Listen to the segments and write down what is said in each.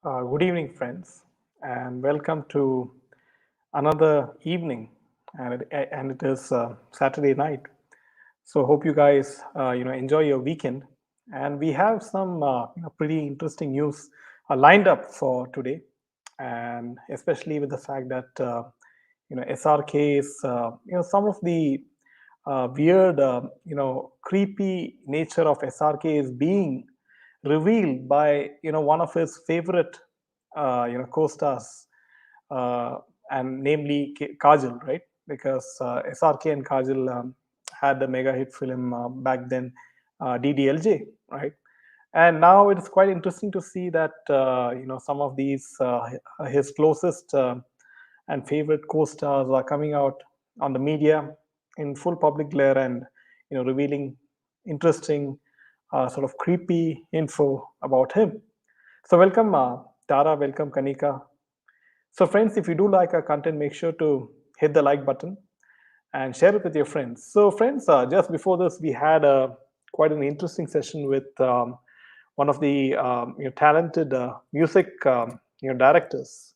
Good evening, friends, and welcome to another evening. And it is Saturday night. So hope you guys enjoy your weekend. And we have some pretty interesting news lined up for today, and especially with the fact that SRK is some of the weird creepy nature of SRK is being revealed by one of his favorite co-stars, uh, and namely Kajol, right? Because SRK and Kajol had a mega hit film back then, DDLJ, right? And now it is quite interesting to see that some of these his closest and favorite co-stars are coming out on the media in full public glare and revealing interesting sort of creepy info about him. So welcome Tara, welcome Kanika. So friends, if you do like our content, make sure to hit the like button and share it with your friends. So friends, just before this, we had quite an interesting session with one of the talented music directors,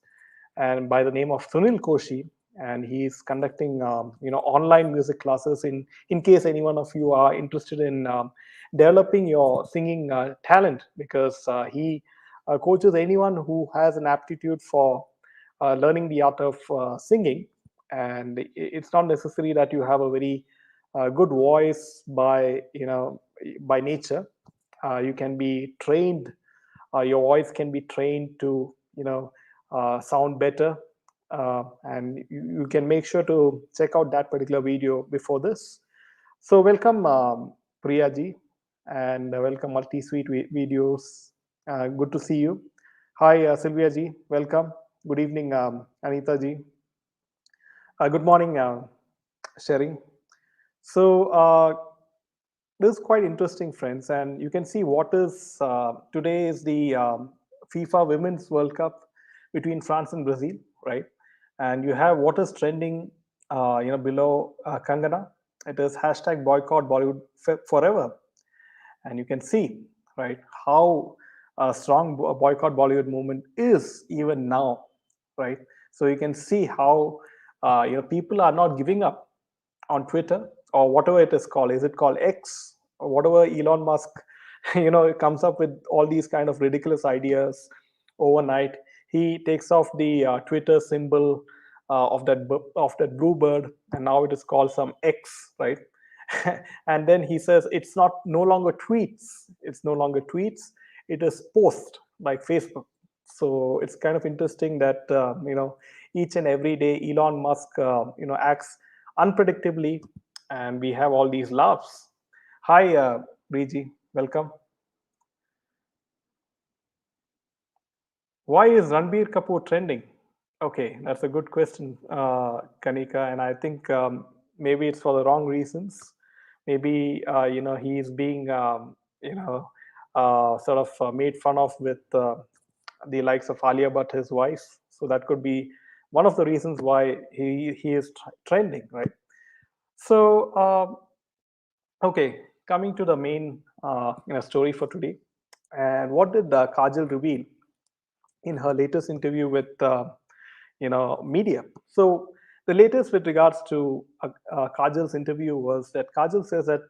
and by the name of Sunil Koshi, and he's conducting online music classes. In case any one of you are interested in developing your singing talent, because he coaches anyone who has an aptitude for learning the art of singing. And it's not necessary that you have a very good voice by nature. You can be trained, your voice can be trained to sound better, and you can make sure to check out that particular video before this. So welcome, Priya ji, and welcome multi suite videos. Good to see you. Hi, Sylvia ji, welcome. Good evening, Anita ji. Good morning, Sherry. So this is quite interesting, friends, and you can see what is today is the FIFA Women's World Cup between France and Brazil, right? And you have what is trending, below Kangana. It is hashtag boycott Bollywood forever, and you can see, right, how a strong boycott Bollywood movement is even now, right? So you can see how people are not giving up on Twitter or whatever it is called. Is it called X or whatever Elon Musk, it comes up with all these kind of ridiculous ideas overnight. He takes off the Twitter symbol of that blue bird, and now it is called some X, right? And then he says it's not no longer tweets. It's no longer tweets. It is post like Facebook. So it's kind of interesting that each and every day Elon Musk acts unpredictably, and we have all these laughs. Hi, Riji, welcome. Why is Ranbir Kapoor trending? Okay, that's a good question, Kanika, and I think maybe it's for the wrong reasons. Maybe he's being sort of made fun of with the likes of Alia Bhatt, his wife. So that could be one of the reasons why he is trending, right? So okay, coming to the main story for today, and what did Kajal reveal in her latest interview with media? So the latest with regards to Kajal's interview was that Kajal says that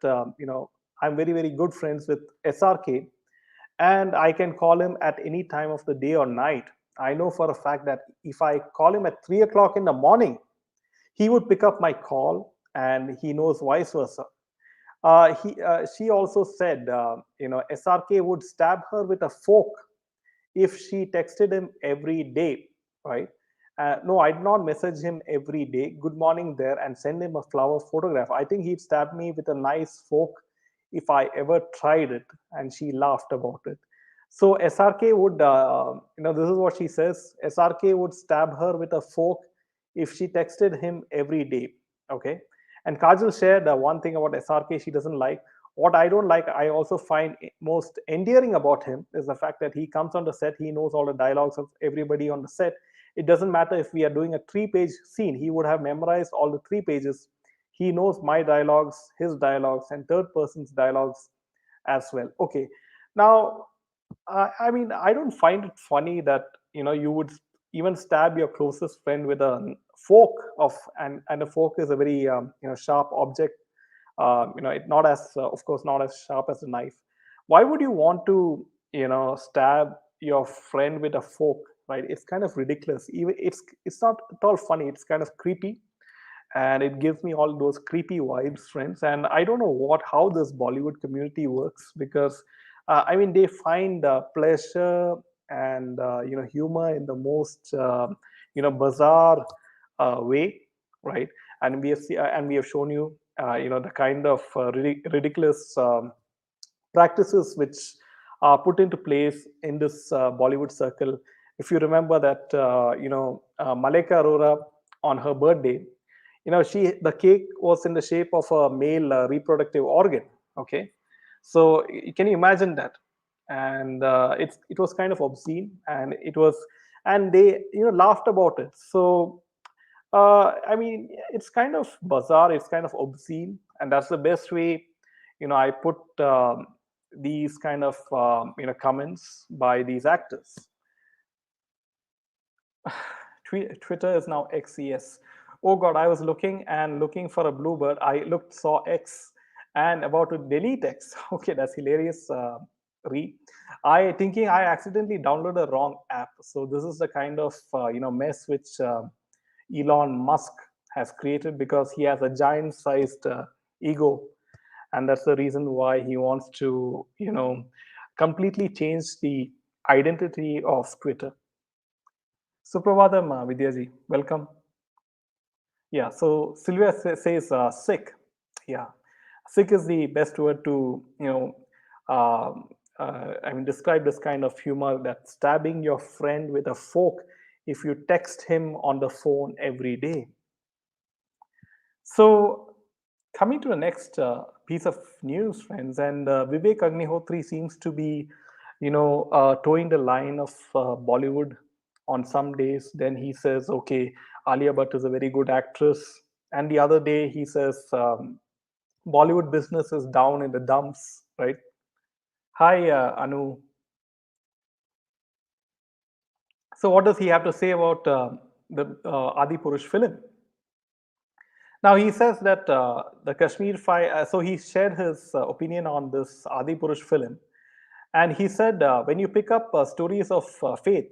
I'm very very good friends with SRK, and I can call him at any time of the day or night. I know for a fact that if I call him at 3 o'clock in the morning, he would pick up my call, and he knows vice versa. She also said, SRK would stab her with a fork if she texted him every day, right? No, I did not message him every day, good morning there, and send him a flower photograph. I think he'd stab me with a nice fork if I ever tried it. And she laughed about it. So SRK would, this is what she says: SRK would stab her with a fork if she texted him every day. Okay. And Kajal shared one thing about SRK she doesn't like. What I don't like, I also find most endearing about him is the fact that he comes on the set, he knows all the dialogues of everybody on the set. It doesn't matter if we are doing a 3-page scene, he would have memorized all the 3 pages. He knows my dialogues, his dialogues, and third person's dialogues as well. Okay. Now, I mean, I don't find it funny that you would even stab your closest friend with a fork of, and a fork is a very sharp object. It not as of course not as sharp as a knife. Why would you want to stab your friend with a fork? Right? It's kind of ridiculous. Even it's not at all funny. It's kind of creepy, and it gives me all those creepy vibes, friends. And I don't know what how this Bollywood community works, because I mean, they find pleasure and humor in the most bizarre way, right? And we have shown you the kind of ridiculous practices which are put into place in this Bollywood circle. If you remember that, Malika Arora, on her birthday, she the cake was in the shape of a male reproductive organ. Okay, so can you imagine that? And it was kind of obscene, and it was, and they laughed about it. So I mean, it's kind of bizarre, it's kind of obscene, and that's the best way I put these kind of comments by these actors. Twitter is now XES. Oh God, I was looking and looking for a bluebird. I looked, saw X, and about to delete X. Okay, that's hilarious. Re, I thinking I accidentally downloaded a wrong app. So this is the kind of mess which Elon Musk has created, because he has a giant-sized ego, and that's the reason why he wants to completely change the identity of Twitter. Suprabhatam, Vidyaji, welcome. Yeah, so Sylvia says sick. Yeah, sick is the best word to I mean, describe this kind of humor, that stabbing your friend with a fork if you text him on the phone every day. So, coming to the next piece of news, friends, and Vivek Agnihotri seems to be, towing the line of Bollywood on some days. Then he says, okay, Alia Bhatt is a very good actress. And the other day he says, Bollywood business is down in the dumps, right? Hi, Anu. So, what does he have to say about the Adi Purush film? Now he says that the Kashmir file. So he shared his opinion on this Adi Purush film, and he said when you pick up stories of faith,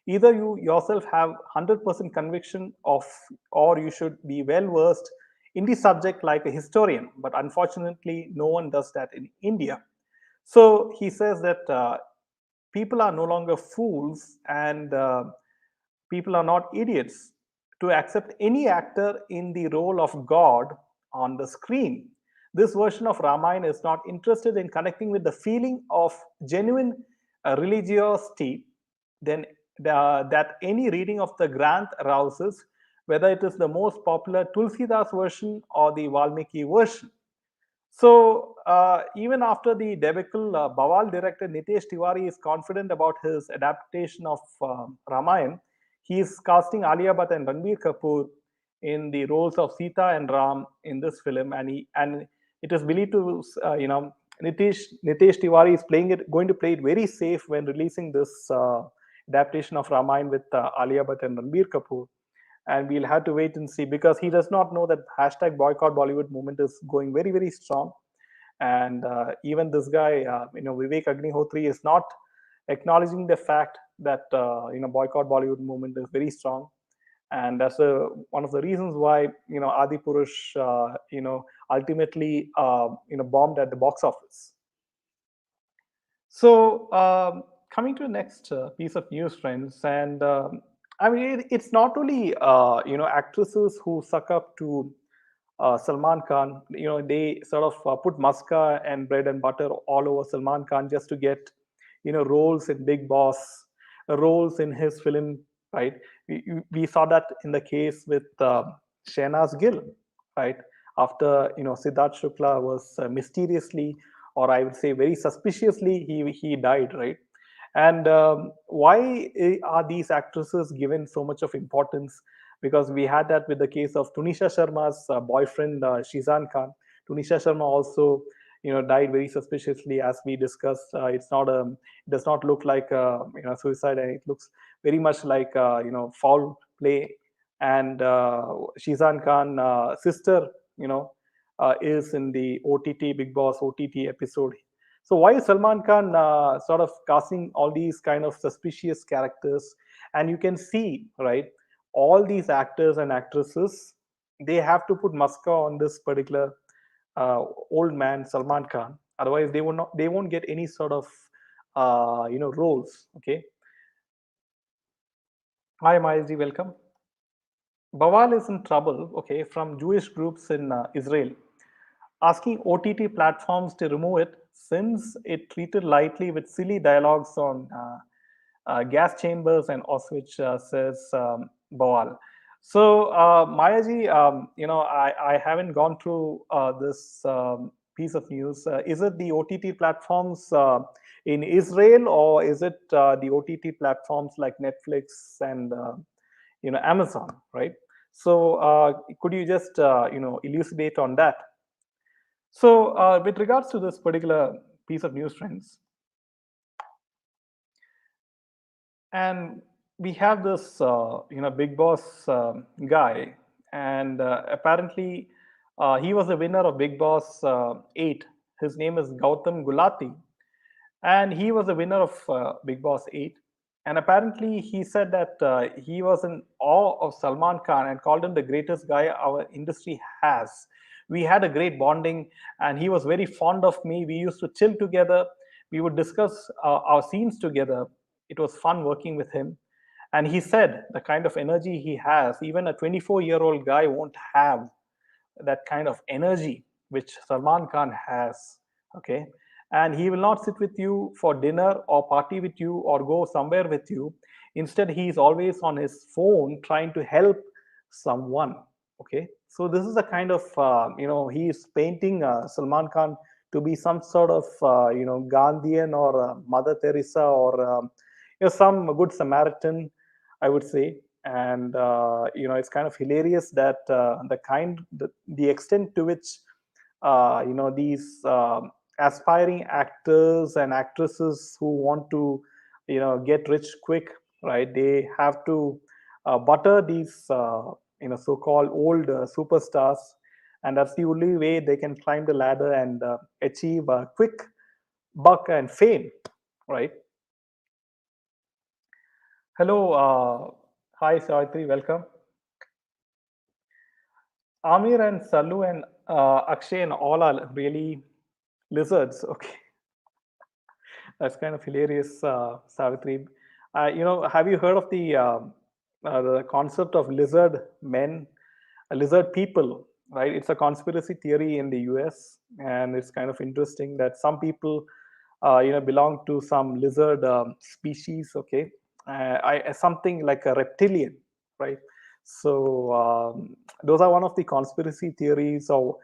either you yourself have 100% conviction of, or you should be well versed in the subject like a historian. But unfortunately, no one does that in India. So he says that people are no longer fools, and people are not idiots to accept any actor in the role of God on the screen. This version of Ramayana is not interested in connecting with the feeling of genuine religiosity then that any reading of the Granth arouses, whether it is the most popular Tulsidas version or the Valmiki version. So even after the debacle, Bawal director Nitesh Tiwari is confident about his adaptation of Ramayan. He is casting Alia Bhatt and Ranbir Kapoor in the roles of Sita and Ram in this film, and it is believed to Nitesh Tiwari is going to play it very safe when releasing this adaptation of Ramayan with Alia Bhatt and Ranbir Kapoor. And we'll have to wait and see, because he does not know that hashtag boycott Bollywood movement is going very, very strong. And even this guy, Vivek Agnihotri, is not acknowledging the fact that boycott Bollywood movement is very strong, and that's one of the reasons why Adi Purush ultimately bombed at the box office. So, coming to the next piece of news, friends, and I mean, it's not only actresses who suck up to Salman Khan. They sort of put maska and bread and butter all over Salman Khan just to get roles in Big Boss, roles in his film. Right? We saw that in the case with Shehnaz Gill, right? After Siddharth Shukla was mysteriously, or I would say very suspiciously, he died, right? And why are these actresses given so much of importance? Because we had that with the case of Tunisha Sharma's boyfriend Shizan Khan. Tunisha Sharma also died very suspiciously, as we discussed. It does not look like suicide, and it looks very much like foul play. And Shizan Khan sister, is in the OTT Big Boss OTT episode. So why is Salman Khan sort of casting all these kind of suspicious characters? And you can see, right, all these actors and actresses, they have to put maska on this particular uh, old man Salman Khan. Otherwise, they won't get any sort of roles. Okay. Hi, Mayaji, welcome. Bawal is in trouble, okay, from Jewish groups in Israel, asking OTT platforms to remove it since it treated lightly with silly dialogues on gas chambers and Auschwitz, says Bawal. So, Mayaji, I haven't gone through this piece of news. Is it the OTT platforms in Israel, or is it the OTT platforms like Netflix and Amazon, right? So, could you just elucidate on that? So, with regards to this particular piece of news, friends, and we have this big boss guy, and apparently he was the winner of Big Boss 8. His name is Gautam Gulati, and he was the winner of Big Boss 8. And apparently he said that he was in awe of Salman Khan and called him the greatest guy our industry has. We had a great bonding, and he was very fond of me. We used to chill together. We would discuss our scenes together. It was fun working with him. And he said the kind of energy he has, even a 24-year-old guy won't have that kind of energy which Salman Khan has. Okay. And he will not sit with you for dinner or party with you or go somewhere with you. Instead, he is always on his phone trying to help someone. Okay. So this is the kind of, he is painting Salman Khan to be some sort of, Gandhian or Mother Teresa or, some good Samaritan, I would say. And it's kind of hilarious that the extent to which these aspiring actors and actresses who want to get rich quick, right, they have to butter these so-called old superstars, and that's the only way they can climb the ladder and achieve a quick buck and fame, right? Hello, hi Savitri, welcome. Amir and Salu and Akshay and all are really lizards. Okay, that's kind of hilarious, Savitri. Have you heard of the concept of lizard men, lizard people? Right, it's a conspiracy theory in the U.S., and it's kind of interesting that some people, belong to some lizard species. Okay, something like a reptilian, right? So those are one of the conspiracy theories, or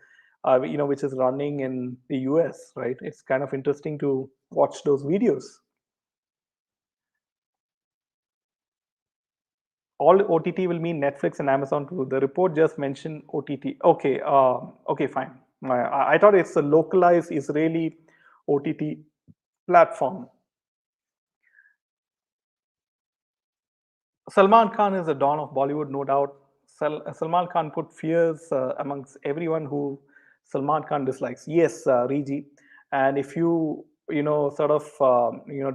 which is running in the US, right? It's kind of interesting to watch those videos. All OTT will mean Netflix and Amazon too. The report just mentioned OTT. Okay, okay, fine. I thought it's a localized Israeli OTT platform. Salman Khan is the dawn of Bollywood, no doubt. Salman Khan put fears amongst everyone who Salman Khan dislikes. Yes, Riji. And if you sort of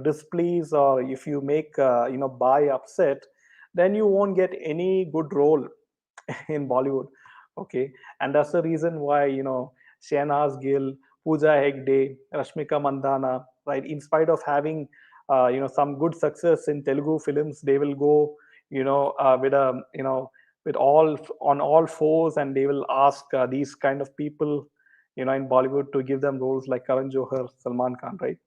displease, or if you make Bai upset, then you won't get any good role in Bollywood. Okay, and that's the reason why Shehnaz Gill, Pooja Hegde, Rashmika Mandana, right? In spite of having some good success in Telugu films, they will go with a with all on all fours, and they will ask these kind of people in Bollywood to give them roles like Karan Johar, Salman Khan, right?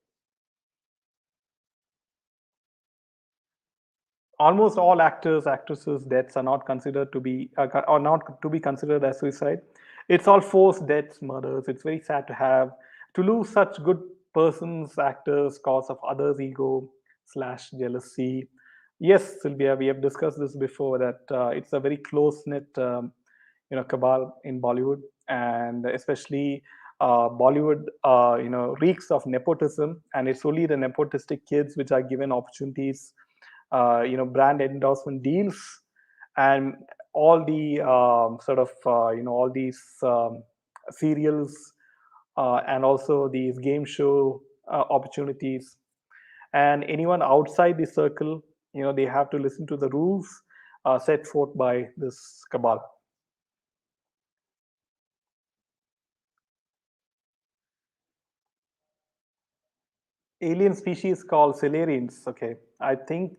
Almost all actors actresses deaths are not considered to be or not to be considered as suicide. It's all forced deaths, murders. It's very sad to have to lose such good persons, actors, cause of others ego slash jealousy. Yes, Sylvia, we have discussed this before, that it's a very close knit cabal in Bollywood, and especially Bollywood, reeks of nepotism, and it's only the nepotistic kids which are given opportunities, brand endorsement deals, and all the all these serials, and also these game show opportunities. And anyone outside the circle, they have to listen to the rules set forth by this cabal. Alien species called Celarians, okay, I think,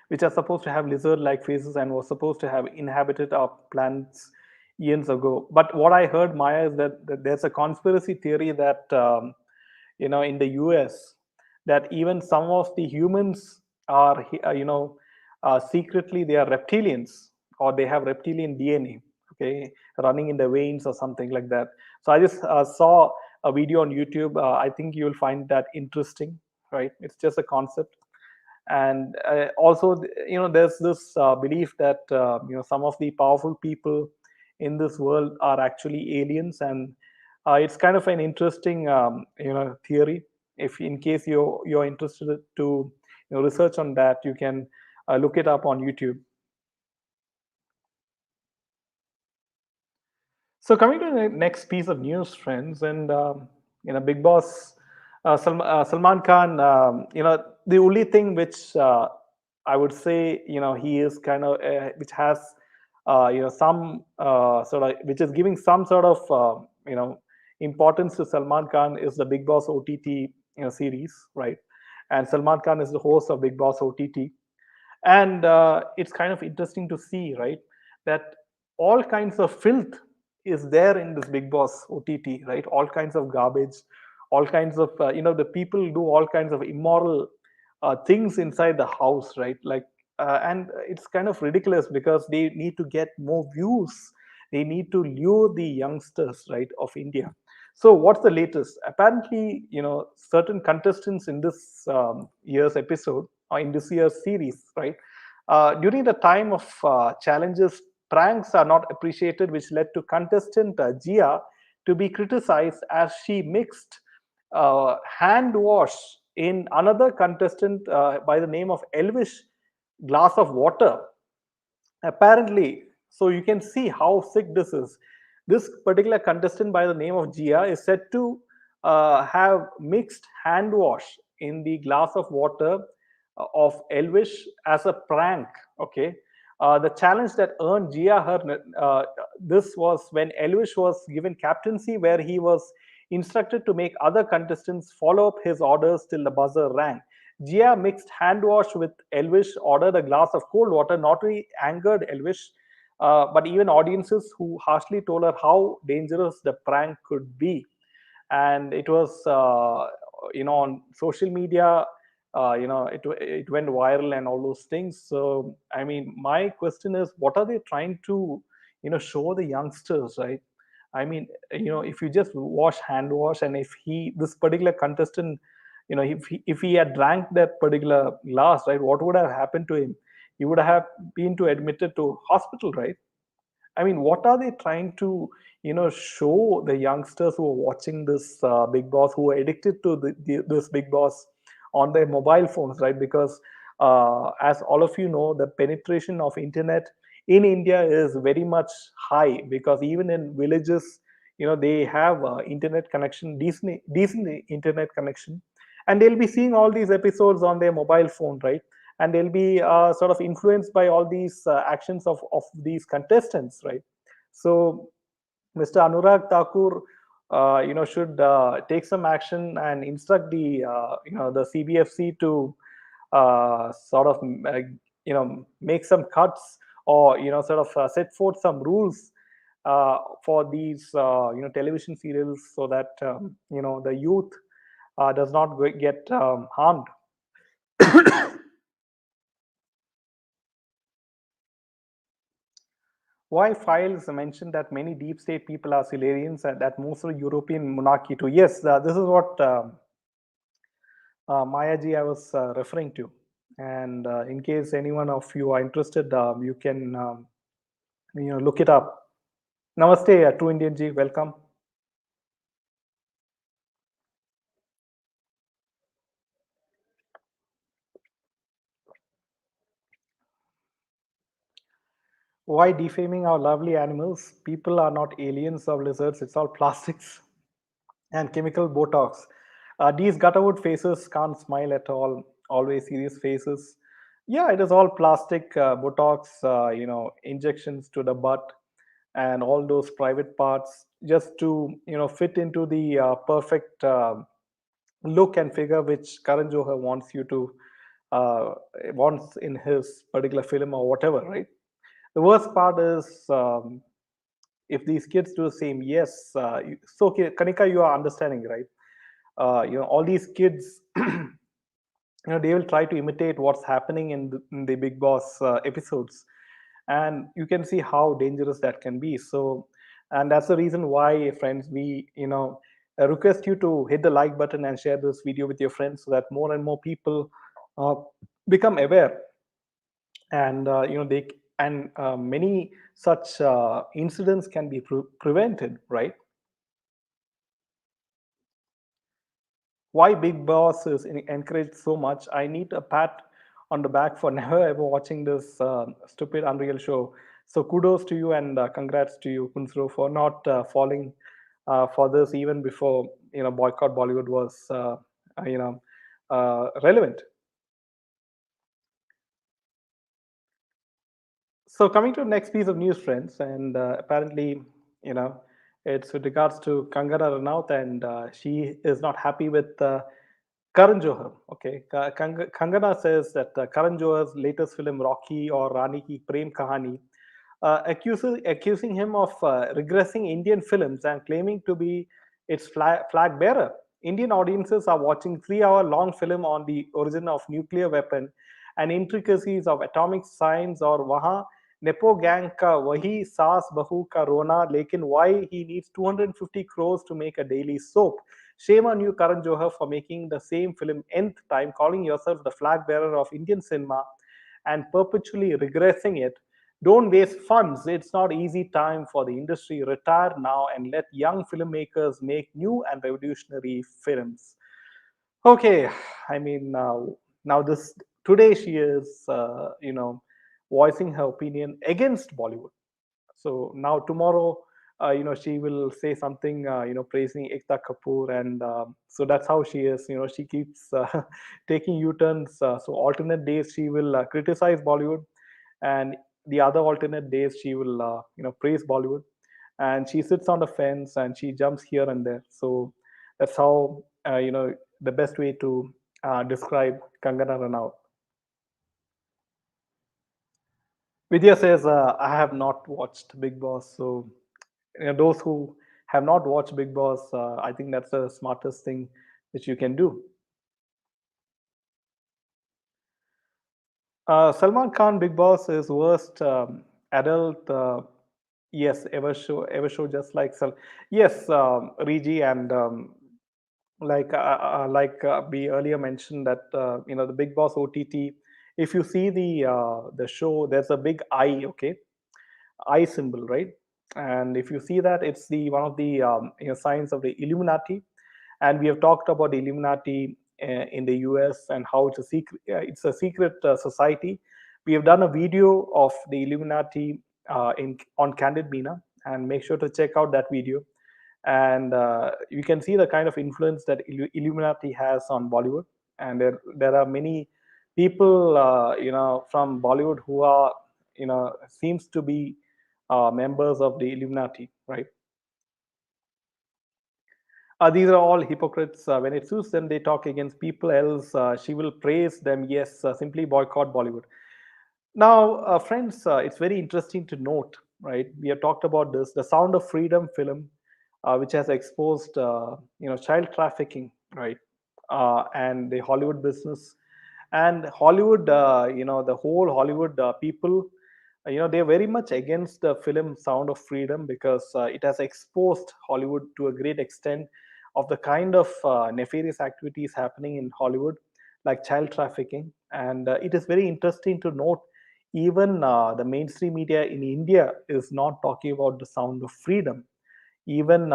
which are supposed to have lizard-like faces and was supposed to have inhabited our planets eons ago. But what I heard, Maya, is that there's a conspiracy theory that in the US, that even some of the humans are, secretly they are reptilians, or they have reptilian DNA, okay, running in the veins or something like that. So I just saw a video on YouTube. I think you'll find that interesting, right? It's just a concept. And also, there's this belief that some of the powerful people in this world are actually aliens, and it's kind of an interesting theory. If in case you're interested to research on that, you can look it up on YouTube. So coming to the next piece of news, friends, and Big Boss, Salman Khan. The only thing which I would say, he is kind of which has some sort of which is giving some sort of importance to Salman Khan is the Big Boss OTT series, right? And Salman Khan is the host of Big Boss OTT, and it's kind of interesting to see, right, that all kinds of filth is there in this Big Boss OTT, right? All kinds of garbage, all kinds of the people do all kinds of immoral things inside the house, right? Like and it's kind of ridiculous because they need to get more views, they need to lure the youngsters, right, of India. So what's the latest? Apparently, certain contestants in this year's episode, or in this year's series, right, during the time of challenges, pranks are not appreciated, which led to contestant Gia to be criticized as she mixed hand wash in another contestant by the name of Elvish glass of water. Apparently, so you can see how sick this is. This particular contestant by the name of Gia is said to have mixed hand wash in the glass of water of Elvish as a prank. Okay, the challenge that earned Gia her this was when Elvish was given captaincy, where he was instructed to make other contestants follow up his orders till the buzzer rang. Gia mixed hand wash with Elvish, ordered a glass of cold water, not only angered Elvish, but even audiences who harshly told her how dangerous the prank could be. And it was, on social media, it went viral and all those things. So, I mean, my question is, what are they trying to, show the youngsters, right? I mean, if you just hand wash, and if this particular contestant, if he had drank that particular glass, right, what would have happened to him? He would have been to admitted to hospital, right? I mean, what are they trying to, show the youngsters who are watching this Big Boss, who are addicted to this Big Boss on their mobile phones, right? Because as all of you know, the penetration of internet in India is very much high, because even in villages, they have internet connection, decent internet connection, and they'll be seeing all these episodes on their mobile phone, right? And they'll be sort of influenced by all these actions of these contestants, right? So Mr. Anurag Thakur, should take some action and instruct the CBFC to sort of make some cuts, or sort of set forth some rules for these television serials, so that the youth does not get harmed. Why files mentioned that many deep state people are Silurians, and that most of the European monarchy too? Yes, this is what Mayaji I was referring to. And in case anyone of you are interested, you can look it up. Namaste, True Indian Ji, welcome. Why defaming our lovely animals? People are not aliens or lizards, it's all plastics and chemical botox. These gutterwood faces can't smile at all, always serious faces. Yeah, it is all plastic, botox, injections to the butt and all those private parts just to, fit into the perfect look and figure which Karan Johar wants you to uh, wants in his particular film or whatever, right? The worst part is if these kids do the same. Yes, so Kanika, you are understanding, right? All these kids, they will try to imitate what's happening in the Big Boss episodes, and you can see how dangerous that can be. So, and that's the reason why, friends, we request you to hit the like button and share this video with your friends so that more and more people uh, become aware, and they and many such incidents can be prevented, right? Why Big Boss is encouraged so much? I need a pat on the back for never ever watching this stupid Unreal show. So kudos to you and congrats to you, Kunsro, for not falling for this even before boycott Bollywood was relevant. So coming to the next piece of news, friends, and apparently, you know, it's with regards to Kangana Ranaut, and she is not happy with Karan Johar. Okay, Kangana says that Karan Johar's latest film Rocky or Rani Ki Prem Kahani accusing him of regressing Indian films and claiming to be its flag bearer. Indian audiences are watching 3 hour long film on the origin of nuclear weapon and intricacies of atomic science or वहाँ nepo gang का वही सास बहू का रोना लेकिन why he needs 250 crores to make a daily soap. Shame on you, Karan Johar, for making the same film nth time, calling yourself the flag bearer of Indian cinema and perpetually regressing it. Don't waste funds. It's not easy time for the industry. Retire now and let young filmmakers make new and revolutionary films. Okay, I mean now this today she is voicing her opinion against Bollywood. So now tomorrow, she will say something, praising Ekta Kapoor, and so that's how she is. She keeps taking U-turns. So alternate days she will criticize Bollywood, and the other alternate days she will, praise Bollywood, and she sits on the fence and she jumps here and there. So that's how the best way to describe Kangana Ranaut. Vidya says, I have not watched Big Boss. So, those who have not watched Big Boss, I think that's the smartest thing which you can do. Salman Khan Big Boss is worst adult, yes, ever show, just like yes, Riji, and we earlier mentioned that the Big Boss OTT. If you see the show, there's a big eye, okay, eye symbol, right? And if you see that, it's the one of the signs of the Illuminati. And we have talked about the Illuminati in the US and how it's a secret society. We have done a video of the Illuminati in on Candid Mina, and make sure to check out that video. And you can see the kind of influence that Illuminati has on Bollywood. And there are many people from Bollywood who are seems to be members of the Illuminati, right? These are all hypocrites. When it suits them, they talk against people else. She will praise them. Yes, simply boycott Bollywood. Now, friends, it's very interesting to note, right? We have talked about this, the Sound of Freedom film, which has exposed, child trafficking, right, and the Hollywood business, and Hollywood, the whole Hollywood people, they're very much against the film Sound of Freedom because it has exposed Hollywood to a great extent of the kind of nefarious activities happening in Hollywood, like child trafficking. And it is very interesting to note even the mainstream media in India is not talking about the Sound of Freedom. Even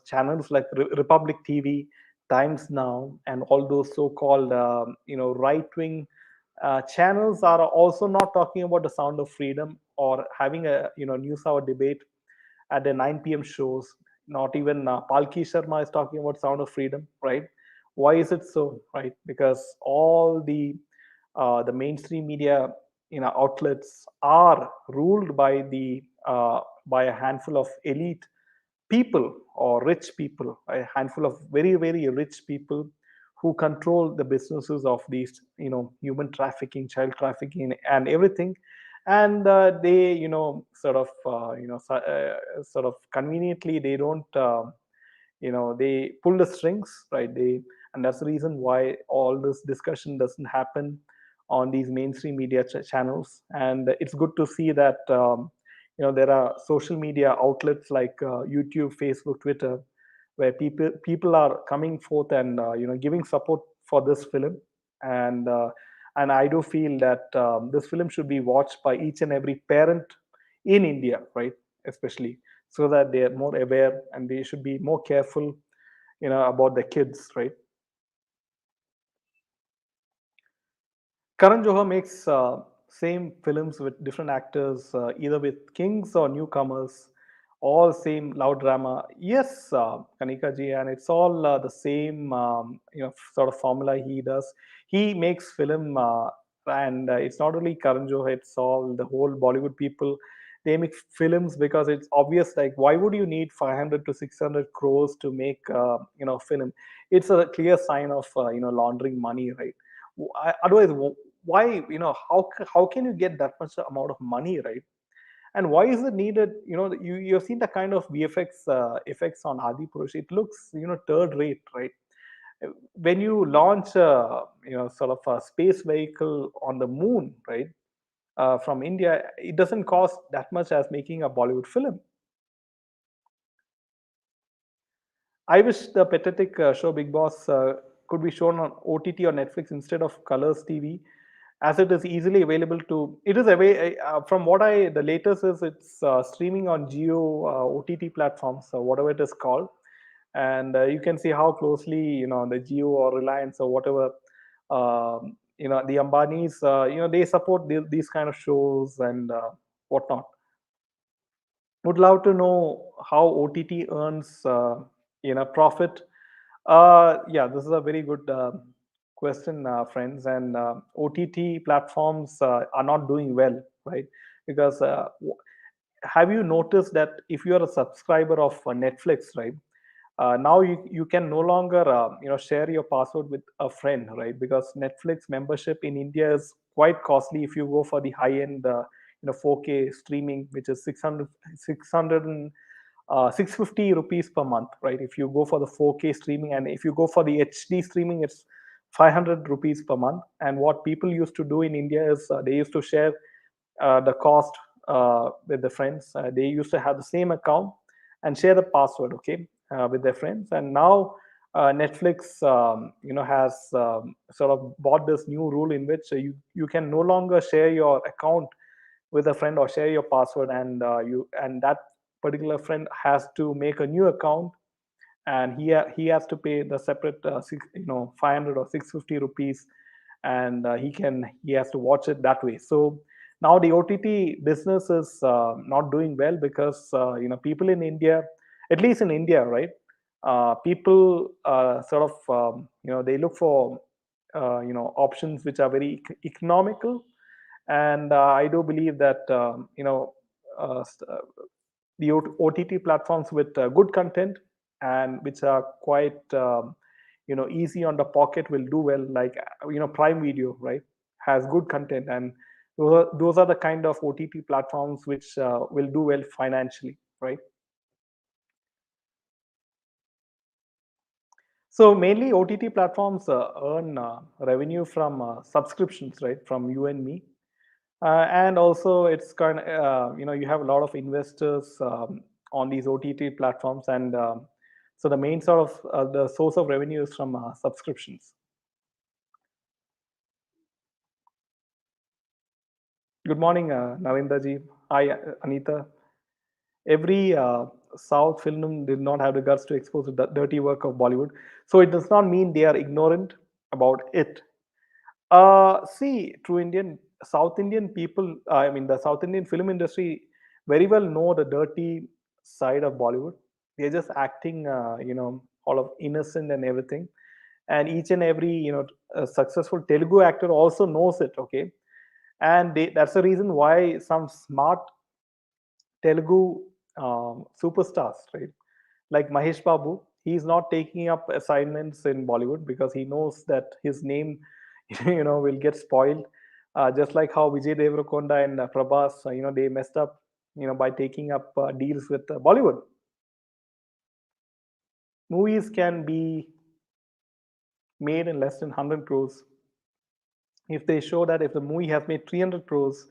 channels like Republic TV, Times Now, and all those so-called right-wing channels are also not talking about the Sound of Freedom or having a news hour debate at the 9 p.m. shows. Not even Palki Sharma is talking about Sound of Freedom, right? Why is it so, right? Because all the mainstream media outlets are ruled by a handful of elite people or rich people, a handful of very very rich people who control the businesses of these human trafficking, child trafficking, and everything. And they sort of conveniently, they don't they pull the strings, right? And that's the reason why all this discussion doesn't happen on these mainstream media channels. And it's good to see that there are social media outlets like YouTube, Facebook, Twitter, where people are coming forth and giving support for this film. And uh, and I do feel that this film should be watched by each and every parent in India, right? Especially so that they are more aware and they should be more careful about the kids, right? Karan Johar makes same films with different actors, either with kings or newcomers, all same loud drama. Yes, Kanika ji, and it's all the same, sort of formula he does. He makes film, and it's not only Karan Johar; it's all the whole Bollywood people. They make films because it's obvious. Like, why would you need 500 to 600 crores to make, film? It's a clear sign of laundering money, right? Otherwise, why, how can you get that much amount of money, right? And why is it needed? You've seen the kind of VFX effects on Adi Purush. It looks third rate, right? When you launch sort of a space vehicle on the moon, right, from India, it doesn't cost that much as making a Bollywood film. I wish the pathetic show Big Boss could be shown on OTT or Netflix instead of Colors TV, as it is easily available to. It is away from what I the latest is it's streaming on Geo OTT platforms, whatever it is called, and you can see how closely the Geo or Reliance or whatever the Ambanis they support these kind of shows and whatnot. Would love to know how OTT earns profit. Yeah, this is a very good question, friends. And OTT platforms are not doing well, right? Because have you noticed that if you are a subscriber of Netflix, right? Now you can no longer share your password with a friend, right? Because Netflix membership in India is quite costly if you go for the high end 4K streaming, which is 600 and 650 rupees per month, right? If you go for the 4K streaming, and if you go for the HD streaming, it's 500 rupees per month. And what people used to do in India is they used to share the cost with the friends. They used to have the same account and share the password, okay, with their friends. And now Netflix, has sort of bought this new rule in which you can no longer share your account with a friend or share your password, and that particular friend has to make a new account, and he has to pay the separate 500 or 650 rupees, and he has to watch it that way. So now the OTT business is not doing well because people in India, at least in India, right, people sort of they look for options which are very economical. And I do believe that uh, the OTT platforms with good content and which are quite easy on the pocket will do well. Like Prime Video, right, has good content, and those are the kind of OTT platforms which will do well financially, right? So mainly OTT platforms earn revenue from subscriptions, right, from you and me. And also it's kind of you have a lot of investors on these OTT platforms, and so the main sort of the source of revenue is from subscriptions. Good morning, Navinda ji. Hi, Anita. Every South film did not have the guts to expose the dirty work of Bollywood, so it does not mean they are ignorant about it. See, true Indian. South Indian people, I mean, the South Indian film industry very well know the dirty side of Bollywood. They're just acting, all of innocent and everything. And each and every, successful Telugu actor also knows it, okay? And that's the reason why some smart Telugu superstars, right? Like Mahesh Babu, he's not taking up assignments in Bollywood because he knows that his name, will get spoiled. Just like how Vijay Deverakonda and Prabhas, they messed up, by taking up deals with Bollywood. Movies can be made in less than 100 crores if they show that if the movie has made 300 crores.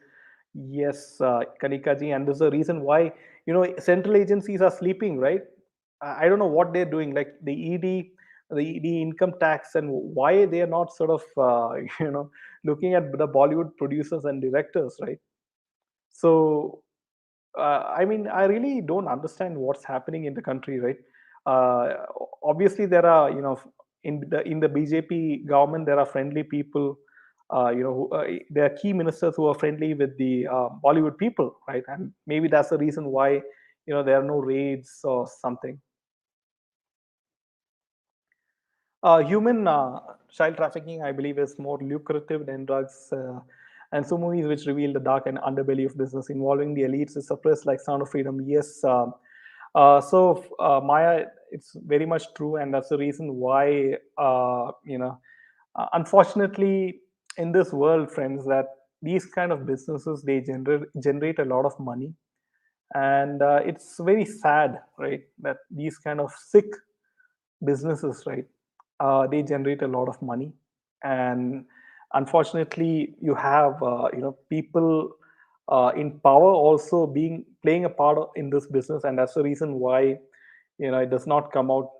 Yes, Kanikaji, and this is the reason why central agencies are sleeping, right? I don't know what they're doing, like the ED, the income tax, and why they are not sort of looking at the Bollywood producers and directors, right? So I mean, I really don't understand what's happening in the country, right? Uh, Obviously, there are, in the BJP government, there are friendly people. There are key ministers who are friendly with the Bollywood people, right? And maybe that's the reason why there are no raids or something. Human child trafficking, I believe, is more lucrative than drugs. And so movies which reveal the dark and underbelly of business involving the elites is suppressed like Sound of Freedom. Yes. Maya, it's very much true. And that's the reason why, unfortunately, in this world, friends, that these kind of businesses, they generate a lot of money. And it's very sad, right, that these kind of sick businesses, right, they generate a lot of money. And unfortunately, you have people in power also being playing a part in this business, and that's the reason why it does not come out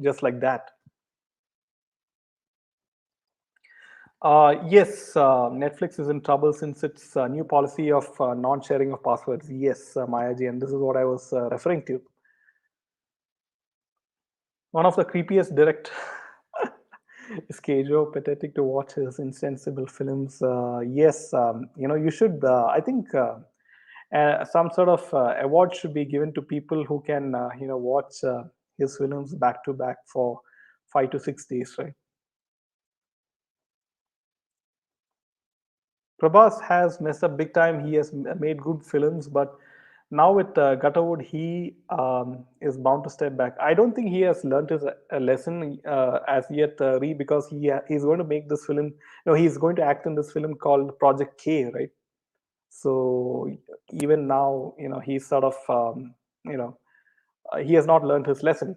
just like that. Yes, Netflix is in trouble since its new policy of non-sharing of passwords. Yes, Mayaji, and this is what I was referring to. One of the creepiest direct is Kajol, pathetic to watch his insensible films. Yes, you should. I think some sort of award should be given to people who can, watch his films back to back for 5 to 6 days, right? Prabhas has messed up big time. He has made good films, but now with Gutterwood, he is bound to step back. I don't think he has learned his lesson as yet, because he's going to make this film. He's going to act in this film called Project K, right? So even now, he's sort of, he has not learned his lesson.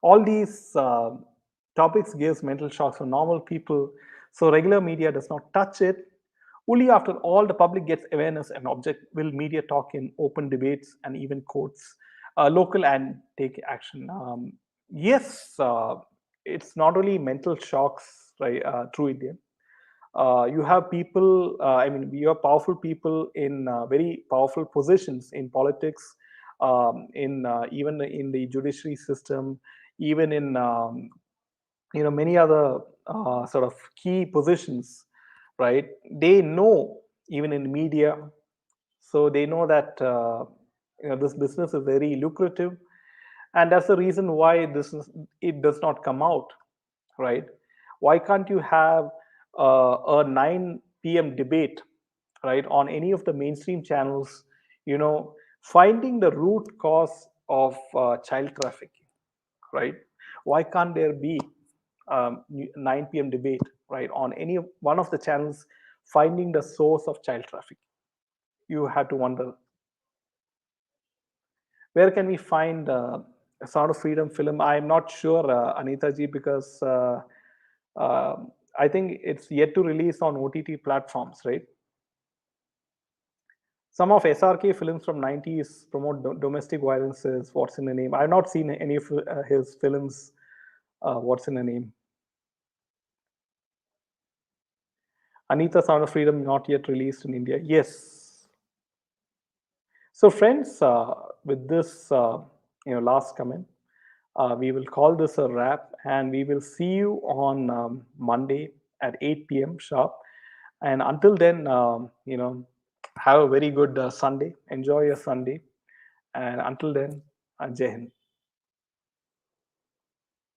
All these topics gives mental shocks for normal people, so regular media does not touch it. Only after all the public gets awareness and object will media talk in open debates and even courts, local, and take action. Yes, it's not only mental shocks, right, through India. You have people, I mean, you have powerful people in very powerful positions in politics, in even in the judiciary system, even in many other sort of key positions, right? They know, even in media, so they know that this business is very lucrative, and that's the reason why it does not come out, right? Why can't you have a 9 p.m. debate, right, on any of the mainstream channels, finding the root cause of child trafficking, right? Why can't there be 9 p.m. debate, right, on any one of the channels, finding the source of child trafficking? You have to wonder, where can we find a Sound of Freedom film? I'm not sure, Anita ji, because uh, I think it's yet to release on OTT platforms, right? Some of SRK films from 90s promote domestic violences. What's in the name? I've not seen any of his films. What's in the name? Anita, Sound of Freedom, not yet released in India. Yes. So, friends, with this, last comment, we will call this a wrap, and we will see you on Monday at 8 p.m. sharp. And until then, have a very good Sunday. Enjoy your Sunday. And until then, Jai Hind.